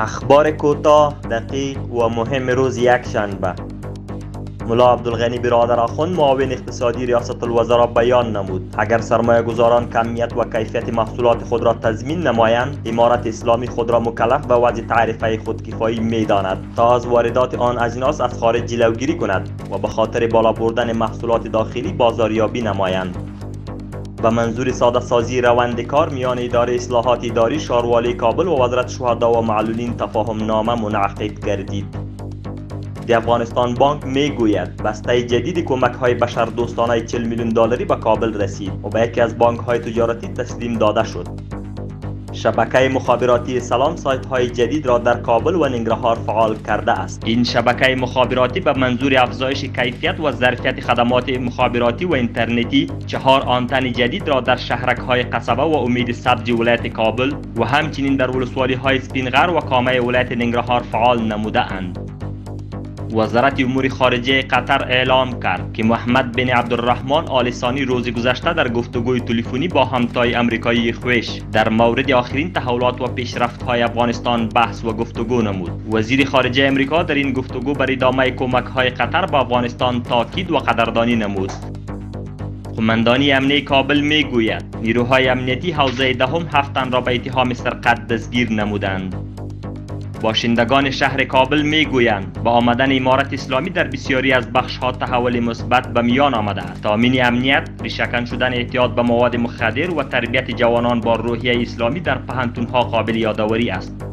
اخبار کوتاه، دقیق و مهم روز یک شنبه. ملا عبدالغنی برادر آخوند معاون اقتصادی ریاست الوزراء بیان نمود اگر سرمایه گذاران کمیت و کیفیت محصولات خود را تضمین نمایند، امارت اسلامی خود را مکلف به وضع تعرفه خودکفایی می داند تا از واردات آن اجناس از خارج جلوگیری کند و به خاطر بالا بردن محصولات داخلی بازاریابی نمایند. به منظور ساده سازی روند کار میان اداره اصلاحات اداری شاروالی کابل و وزارت شهدا و معلولین تفاهم نامه منعقد گردید. دی افغانستان بانک می گوید بسته جدید کمک های بشر دوستانه 40 میلیون دلاری به کابل رسید و به یکی از بانک های تجارتی تسلیم داده شد. شبکه مخابراتی سلام سایت های جدید را در کابل و ننگرهار فعال کرده است. این شبکه مخابراتی به منظور افزایش کیفیت و ظرفیت خدمات مخابراتی و اینترنتی 4 آنتن جدید را در شهرک های قصبه و امید صدر ولایت کابل و همچنین در ولسوالی های سپینغر و کامه ولایت ننگرهار فعال نموده اند. وزارت امور خارجه قطر اعلام کرد که محمد بن عبدالرحمن آل ثانی روز گذشته در گفتگوی تلفنی با همتای آمریکایی خویش در مورد آخرین تحولات و پیشرفت‌های افغانستان بحث و گفتگو نمود. وزیر خارجه امریکا در این گفتگو بر ادامه کمک‌های قطر به افغانستان تاکید و قدردانی نمود. قماندانی امنیتی کابل میگوید نیروهای امنیتی حوزه دهم 7 تن را به اتهام سرقت دستگیر نمودند. باشندگان شهر کابل میگویند با آمدن امارت اسلامی در بسیاری از بخش‌ها تحول مثبت به میان آمده است. تامین امنیت، ریشه‌کن شدن اعتیاد به مواد مخدر و تربیت جوانان با روحیه اسلامی در پهنتون‌ها قابل یادآوری است.